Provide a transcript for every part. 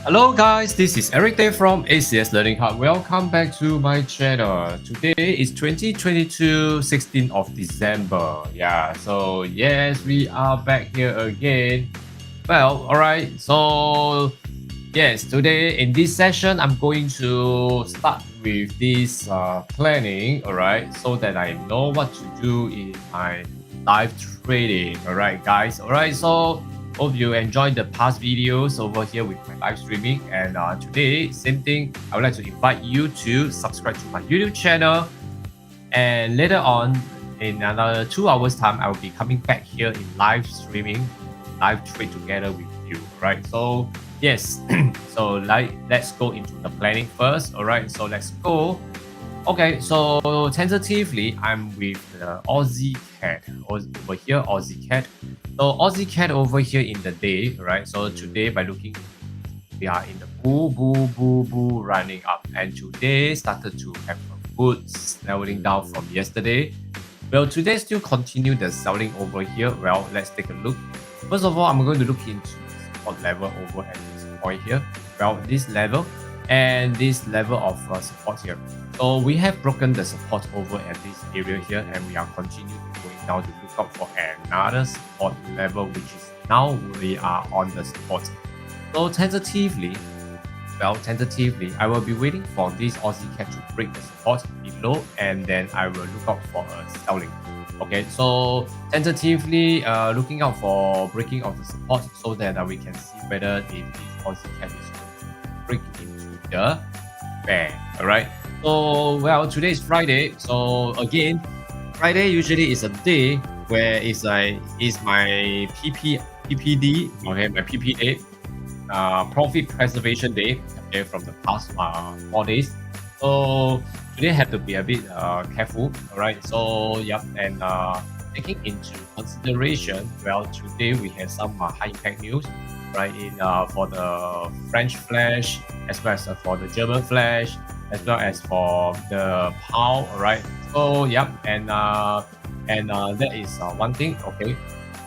Hello guys, this is Eric Day from ACS Learning Hub. Welcome back to my channel. Today is 2022, 16th of December. Yeah, so yes, we are back here again. Well, alright, so yes, today in this session, I'm going to start with this planning, alright, so that I know what to do in my live trading. Alright guys, alright, so hope you enjoyed the past videos over here with my live streaming, and today same thing, I would like to invite you to subscribe to my YouTube channel, and later on in another 2 hours time I will be coming back here in live streaming, live trade together with you. Right, so yes, so let's go into the planning first. All right, so let's go. Okay, so tentatively, I'm with the AUDCHF over here, AUDCHF. So AUDCHF over here in the day, right? So today, by looking, we are in the bull running up, and today started to have a good leveling down from yesterday. Well, today still continue the selling over here. Well, let's take a look. First of all, I'm going to look into the support level over at this point here. Well, this level and this level of support here. So we have broken the support over at this area here, and we are continuing going down to look out for another support level, which is now we are on the support. So tentatively, I will be waiting for this AUDCHF to break the support below, and then I will look out for a selling. Okay, so tentatively looking out for breaking of the support, so that we can see whether if this AUDCHF is going to break into the bear. All right. So well, today is Friday. So again, Friday usually is a day where it's my PPD. Okay, my PP day, profit preservation day. Okay, from the past 4 days. So today have to be a bit careful. All right. So yep, and taking into consideration, well, today we have some high impact news, right? In for the French flash, as well as for the German flash, as well as for the pound. All right. So yep, and that is one thing. Okay.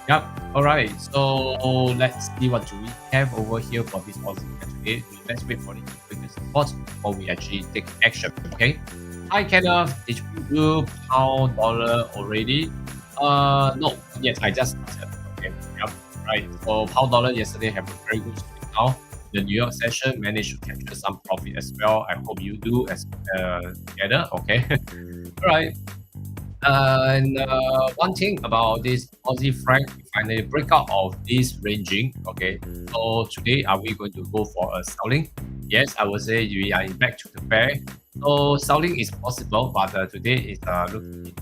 Yep. All right. So let's see what do we have over here for this AUDCHF today. Let's wait for it to break the support before we actually take action. Okay. Hi, Kenneth. Did you do pound dollar already? No. Yes, I just started. Okay. Yep. Right. So pound dollar yesterday have a very good swing now. The New York session managed to capture some profit as well. I hope you do as together. Okay. All right. And one thing about this Aussie franc, we finally break out of this ranging. Okay, so today are we going to go for a selling? Yes, I would say we are back to the bear. So selling is possible, but today is looking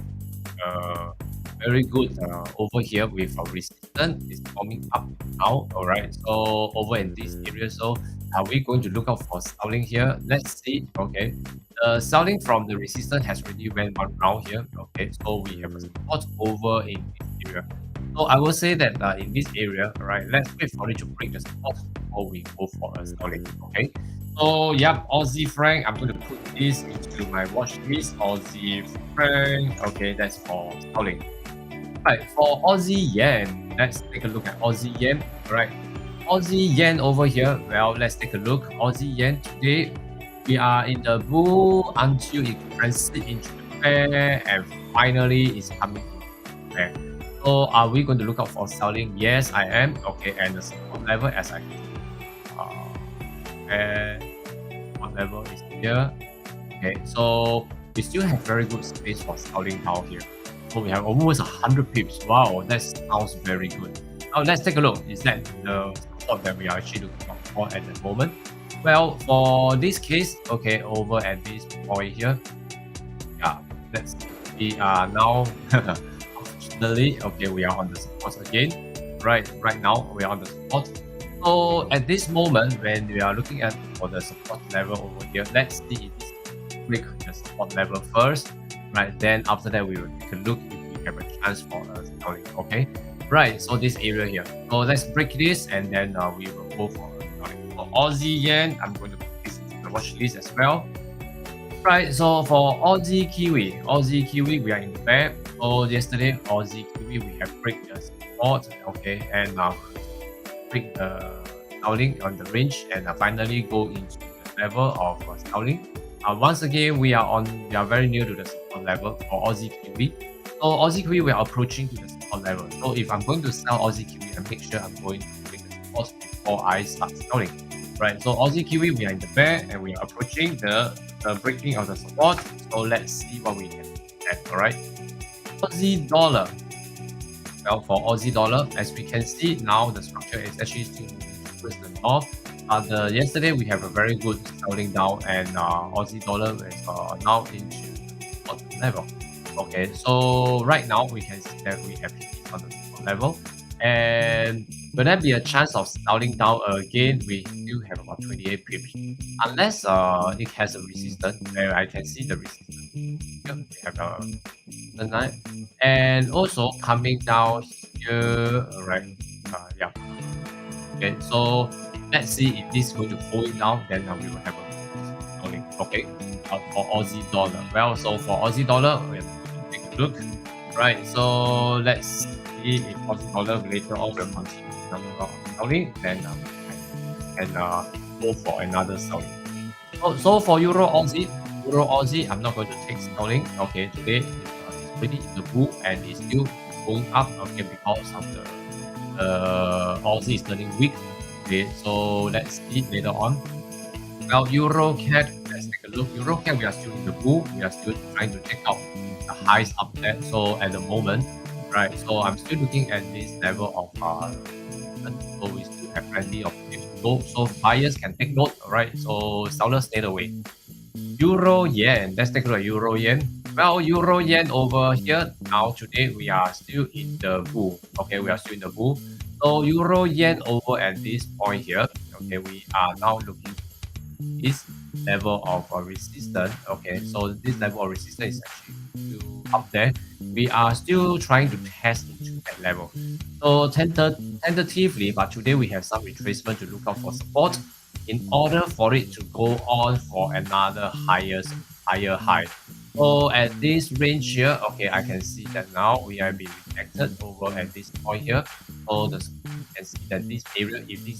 very good over here with a resistance is coming up now. All right, so over in this area, so are we going to look out for selling here? Let's see. Okay, the selling from the resistance has already went one round here. Okay, so we have a support over in this area. So I will say that in this area, all right, let's wait for it to break the support before we go for a selling. Okay, so yep, Aussie franc, I'm going to put this into my watch list. Aussie franc, okay, that's for selling. Right, for Aussie yen, let's take a look at Aussie yen. All right, Aussie yen over here. Well, let's take a look. Aussie yen today, we are in the bull until it transit into the bear, and finally it's coming into the bear. So are we going to look out for selling? Yes, I am. Okay, and the support level as I support level is here. Okay, so we still have very good space for selling down here. So we have almost 100 pips. Wow, that sounds very good. Now let's take a look. Is that the support that we are actually looking for at the moment? Well, for this case, okay, over at this point here, yeah, let's we are now unfortunately, okay, we are on the support again. Right now we are on the support. So at this moment, when we are looking at for the support level over here, let's see if this break the support level first. Right, then after that we will take a look if we have a chance for a selling. Okay, right, so this area here, so let's break this, and then we will go for a selling. For Aussie yen, I'm going to put this into the watch list as well. Right, so for Aussie Kiwi, we are in the bear. So yesterday Aussie Kiwi we have break the support, okay, and break the selling on the range and finally go into the level of selling. Once again, we are very near to the support level for Aussie Kiwi. So Aussie Kiwi, we are approaching to the support level. So if I'm going to sell Aussie Kiwi, I make sure I'm going to break the support before I start selling. Right. So Aussie Kiwi, we are in the bear and we are approaching the breaking of the support. So let's see what we can get. All right. Aussie dollar. Well, for Aussie dollar, as we can see now, the structure is actually still moving towards the north. Yesterday we have a very good selling down, and Aussie dollar is now into the bottom level. Okay, so right now we can see that we have hit on the support level, and will there be a chance of selling down again? We still have about 28 pips, unless it has a resistance. Where I can see the resistance. Here we have a line, and also coming down here. Right, yeah. Okay, so let's see if this is going to hold it down, then we will have a selling. Okay, for Aussie dollar. Well, so for Aussie dollar, we have to take a look. Right, so let's see if Aussie dollar later on will continue selling, then and go for another selling. So for Euro Aussie, I'm not going to take selling. Okay, today it's pretty in the bull and it's still going up. Okay, because of the Aussie is turning weak. Okay, so let's see later on. Well, EuroCAD, let's take a look. EuroCAD, we are still in the bull. We are still trying to check out the highs up there. So at the moment, right, so I'm still looking at this level of so we still have plenty of tips to go. So buyers can take note, alright. So sellers stay away. Euro yen, let's take a look at Euro yen. Well, Euro yen over here now today we are still in the bull. Okay, we are still in the bull. So Euro yen over at this point here. Okay, we are now looking at this level of resistance. Okay, so this level of resistance is actually still up there. We are still trying to test into that level. So tentatively, but today we have some retracement to look out for support in order for it to go on for another higher high. So at this range here, okay, I can see that now we are being rejected over at this point here. So you can see that this area, if this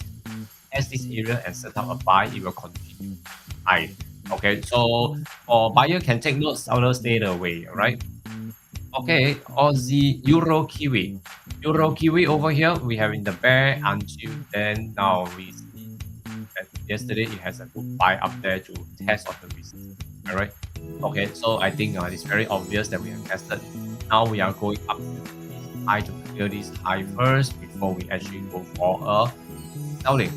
has this area and set up a buy, it will continue high. Okay, so for buyer can take note, seller stay away, alright? Okay, Aussie Euro Kiwi. Euro Kiwi over here, we have in the bear until then. Now we see that yesterday it has a good buy up there to test on the resistance. Alright. Okay, so I think it's very obvious that we have tested. Now we are going up to this high to clear this high first before we actually go for a selling.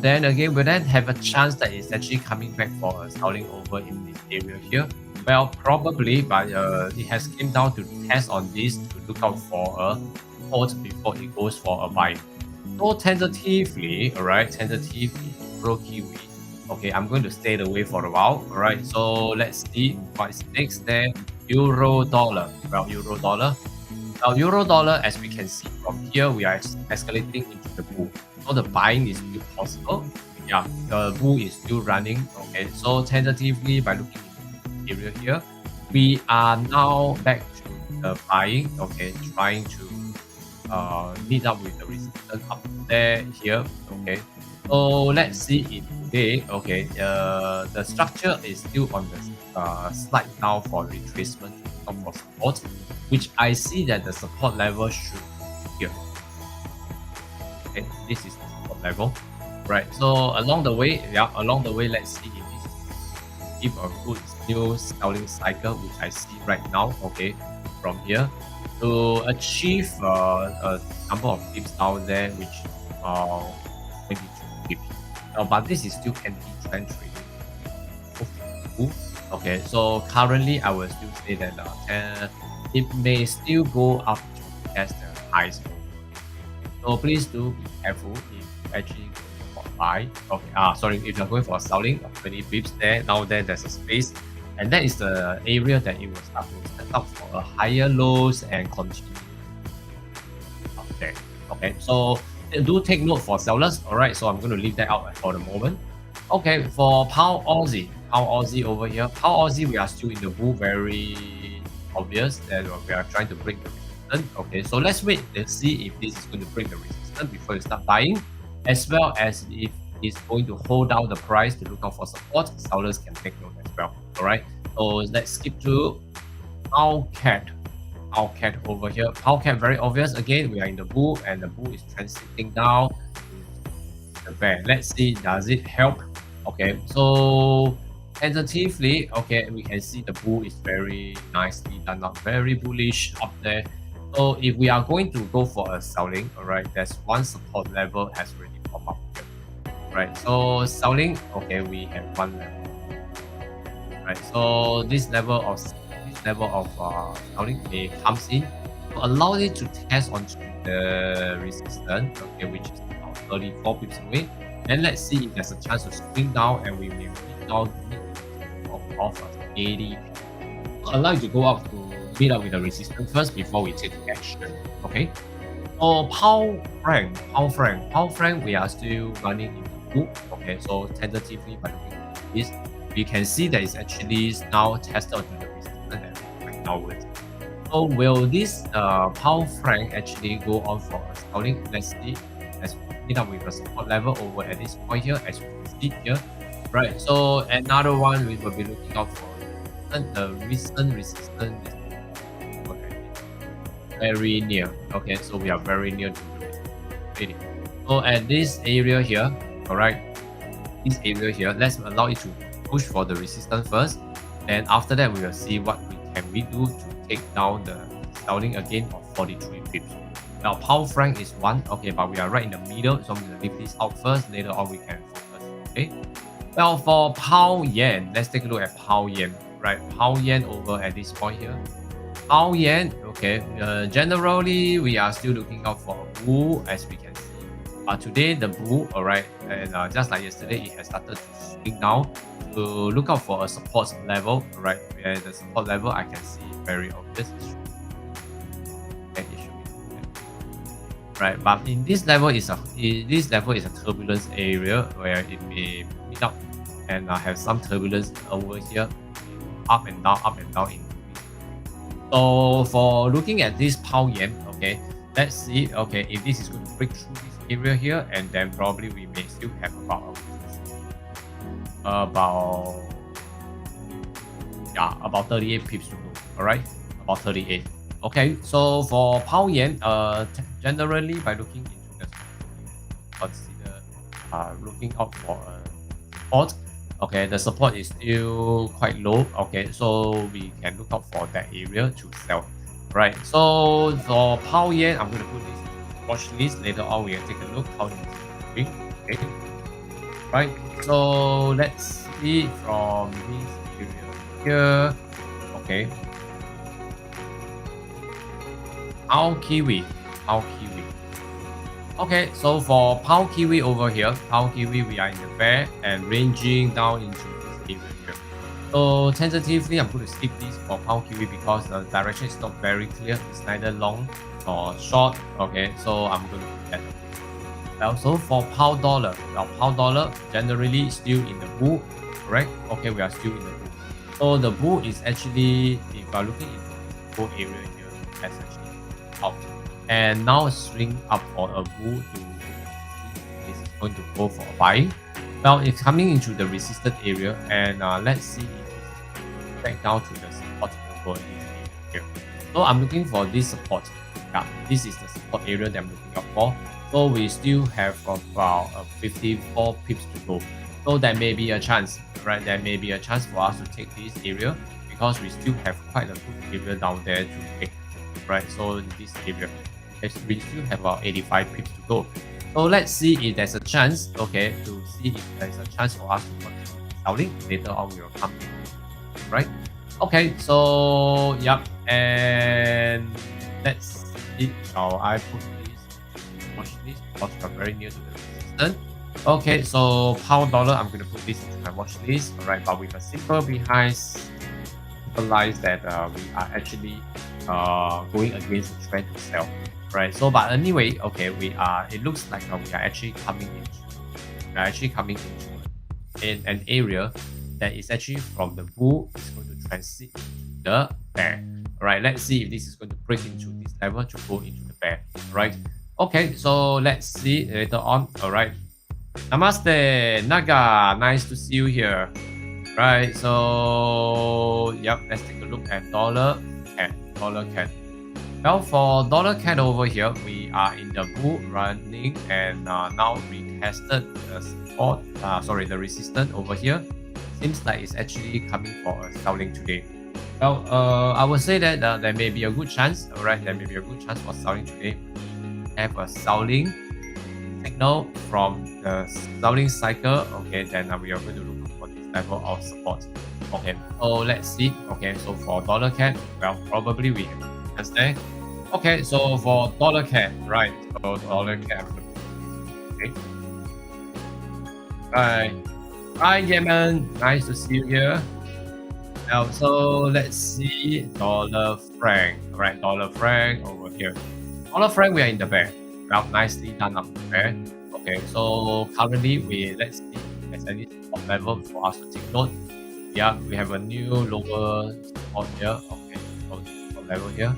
Then again, will then have a chance that it's actually coming back for a selling over in this area here? Well, probably, but it has came down to test on this to look out for a hold before it goes for a buy. So tentatively, alright, Euro Kiwi. Okay, I'm going to stay away for a while. Alright, so let's see what's next there. Euro dollar. Well, Euro dollar. Now, Euro dollar, as we can see from here, we are escalating into the bull. So the buying is still possible. Yeah, the bull is still running. Okay, so tentatively, by looking at the area here, we are now back to the buying. Okay, trying to meet up with the resistance up there here. Okay, so let's see it today. Okay, the structure is still on the slide down for retracement for support, which I see that the support level should be here. Okay, this is the support level, right? So along the way, let's see if this give a good new selling cycle, which I see right now. Okay, from here to achieve a number of pips down there, which 22 pips. But this is still anti-trend trading. Okay, so currently I will still say that it may still go up to test the highs. So please do be careful if you actually go for a buy. Okay, sorry, if you're going for a selling of 20 pips there, now there's a space. And that is the area that it will start to set up for a higher lows and continue up there. Okay, so do take note for sellers. Alright, so I'm going to leave that out for the moment. Okay, for Pound Aussie over here, Pound Aussie, we are still in the bull, very obvious that we are trying to break the resistance. Okay, so let's wait and see if this is going to break the resistance before you start buying. as well as if it's going to hold down the price to look out for support, sellers can take note as well. All right. So let's skip to AUDCHF. AUDCHF over here. AUDCHF very obvious. Again, we are in the bull and the bull is transiting down the bear. Let's see, does it help? Okay, so tentatively, okay, we can see the bull is very nicely done up, very bullish up there. So if we are going to go for a selling, all right, there's one support level has already popped up here. Right, so selling, okay, we have one level. Right, so this level of selling may comes in to allow it to test onto the resistance, okay, which is about 34 pips away. And let's see if there's a chance to swing down and we may meet down of 80. Allow it to go up to meet up with the resistance first before we take action. Okay. So pound franc, we are still running in the book. Okay, so tentatively by looking at this, we can see that it's actually now tested to the resistance right now. So will this pound franc actually go on for a selling? Let's see. Let's meet up with a support level over at this point here, as you can see here. Right. So another one we will be looking out for the recent resistance is very near. Okay, so we are very near to the resistance. So at this area here, all right, this area here, let's allow it to push for the resistance first. And after that, we will see what we do to take down the selling again of 43 pips. Now, pound franc is one, okay, but we are right in the middle, so I'm going to leave this out first. Later on, we can focus. Okay. Well, for pound yen, let's take a look at pound yen. Right, pound yen over at this point here. Pound yen, okay. Generally, we are still looking out for a bull, as we can see. Today, the bull, all right, and just like yesterday, it has started to swing down to look out for a support level, right? Where the support level I can see very obvious. Right, but in this level is a turbulence area where it may meet up and have some turbulence over here, up and down in. So for looking at this pound yen, okay, let's see, okay, if this is going to break through this area here, and then probably we may still have about 38 pips to go. All right, about 38. Okay, so for pound yen, generally by looking into the consider looking out for a support. Okay, the support is still quite low. Okay, so we can look out for that area to sell. Right, so for pound yen, I'm going to put this in watch list. Later on, we will take a look how it's doing. Okay, right, so let's see from this area here. Okay, pound kiwi. Okay, so for pound kiwi over here, pound kiwi, we are in the bear and ranging down into this area here. So tentatively, I'm going to skip this for pound kiwi because the direction is not very clear. It's neither long or short. Okay, so I'm going to put that. Also for pound dollar, generally still in the bull, correct? Okay, we are still in the bull. So the bull is actually, if you are looking into the bull area here, that's actually out. And now swing up for a bull to is going to go for a buying. Well, it's coming into the resistance area, and let's see if it's back down to the support level here. So I'm looking for this support. Yeah, this is the support area that I'm looking out for. So we still have about 54 pips to go. So there may be a chance, right? There may be a chance for us to take this area because we still have quite a good area down there to take, right? So in this area, we still have about 85 pips to go. So let's see if there's a chance, okay, to see if there's a chance for us to continue selling. Later on, we will come in, right? Okay, so yep, and let's see. Shall I put this watch this because we're very near to the resistance. Okay, so pound dollar, I'm going to put this into my watch list, all right, but with a simple behind, symbolize that we are actually going against the trend to sell. Right, so but anyway, okay, it looks like we are actually coming into an area that is actually from the bull is going to transit into the bear. All right, let's see if this is going to break into this level to go into the bear. Right, Okay, so let's see later on. All right. Namaste, Naga. Nice to see you here. Right. So, yep. Let's take a look at dollar CAD. Dollar CAD. Well, for dollar CAD over here, we are in the bull running and now retested the support. The resistance over here. Seems like it's actually coming for a selling today. Well, I would say that there may be a good chance. All right, there may be a good chance for selling today. Have a selling signal from the selling cycle. Okay, then we are going to look for this level of support. Okay, so let's see. Okay, so for dollar CAD, well, probably we have a chance there. Okay, so for dollar CAD, right? So dollar CAD. Okay. Right. Hi, Yemen. Nice to see you here. Now, so let's see dollar franc. Right, dollar franc over here. Dollar franc, we are in the bear. Well, nicely done up there. Okay, so currently let's see if there's any support level for us to take note. Yeah, we have a new lower support here. Okay, so support level here.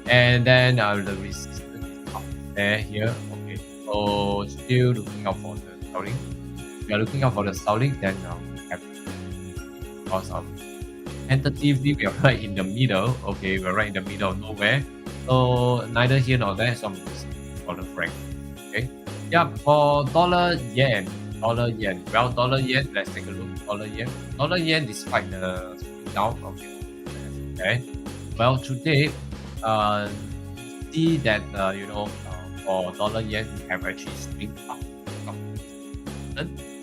And then the resistance is up there here. Okay, so still looking out for the selling. If you are looking out for the selling, then we have because tentatively we are right in the middle. Okay, we're right in the middle of nowhere. So neither here nor there, so I'm using dollar franc. Okay. Yeah, for dollar yen. Dollar yen. Well, dollar yen, let's take a look. Dollar yen. Dollar yen despite the swing down. Okay. Well, today see that for dollar yen we have actually swing up,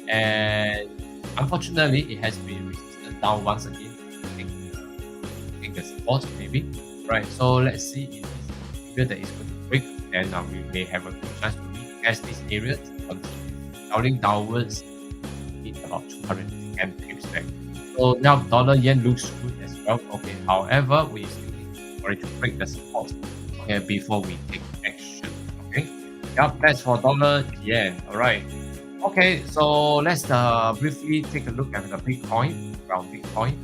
and unfortunately it has been resisted down once again. I think the support maybe. Right, so let's see if this area that is going to break, then we may have a good chance to retest this area to continue selling downwards in about 210 pips back. So now dollar yen looks good as well. Okay, however, we still need for it to break the support, okay, before we take action. Okay, yep, that's for dollar yen. All right. Okay, so let's briefly take a look at the Bitcoin. Well, Bitcoin.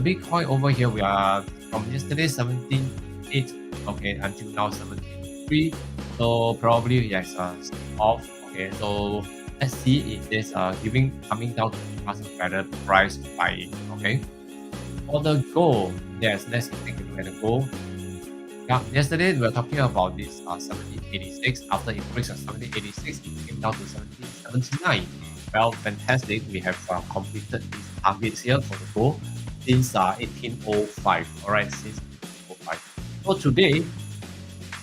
Bitcoin over here, we are from yesterday 17.8, okay, until now 17.3. So probably yes, off. Okay, so let's see if this coming down to give us a better price to buy it. Okay. For the gold, yes, let's take a look at the gold. Yeah, yesterday we were talking about this 1786. After it breaks 1786, it came down to 1779. Well, fantastic. We have completed these targets here for the gold since 1805. All right, since 1805.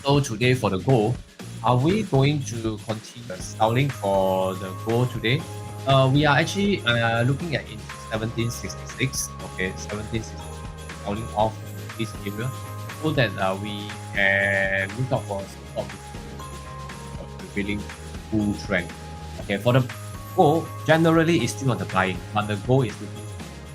So today for the gold, are we going to continue selling for the gold today? We are actually looking at in 1766. Okay, 1766, selling off this area so that we can look out for some sort of prevailing bull trend. Okay, for the gold, generally it's still on the buying, but the gold is looking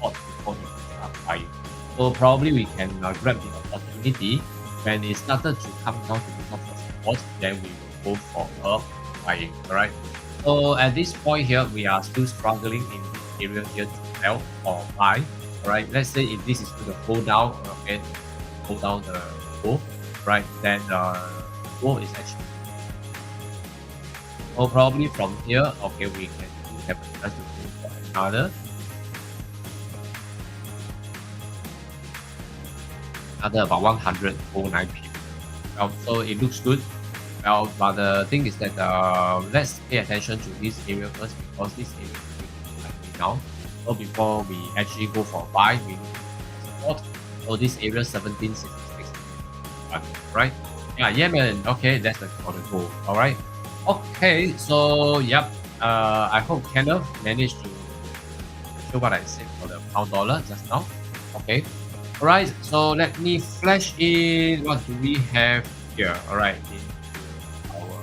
hot before it starts buying. So probably we can grab the opportunity when it started to come down to the top of support, then we will go for a buying. Alright. So at this point here, we are still struggling in this area here to sell or buy. Alright, let's say if this is going to go down, okay, go down the gold, right? Then gold is actually. So probably from here, okay, we can have a chance to go for another about 109 p. Well, so it looks good. Well, but the thing is that let's pay attention to this area first because this area is slightly down. So before we actually go for a buy, we need to support. So this area 1766, right? Yeah, Yemen. Okay, that's for the goal. All right. Okay, so yep. I hope Kenneth managed to show what I said for the pound dollar just now. Okay. All right. So let me flash in. What do we have here? All right. Our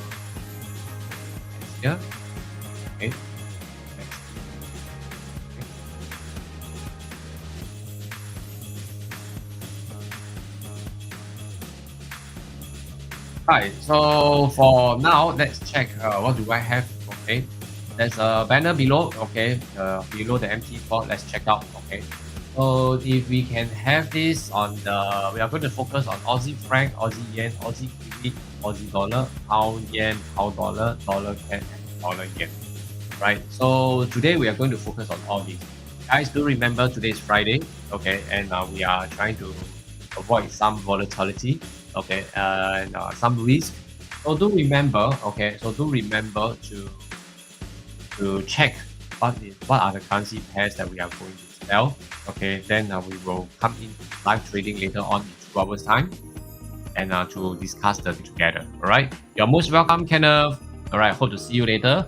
here. Okay. Right, so for now, let's check what do I have. Okay, there's a banner below. Okay, below the empty spot. Let's check out. Okay, so if we can have this on the, we are going to focus on Aussie franc, Aussie yen, Aussie kiwi, Aussie dollar, pound yen, pound dollar, dollar CAD, and dollar yen. Right. So today we are going to focus on all these. Guys, do remember today is Friday, okay, and we are trying to avoid some volatility, okay, and some risk. So do remember, okay, so do remember to check what are the currency pairs that we are going to sell. Okay, then we will come in live trading later on in 2 hours time and to discuss the together. All right, you're most welcome, Kenneth. All right, hope to see you later.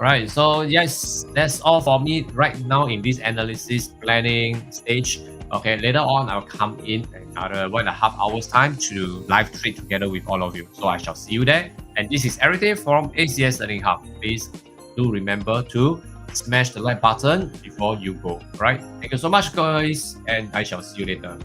All right, so yes, that's all for me right now in this analysis planning stage. Okay, later on I'll come in another 1.5 hours time to live trade together with all of you. So I shall see you there. And this is everything from ACS Learning Hub. Please do remember to smash the like button before you go. Right? Thank you so much, guys, and I shall see you later.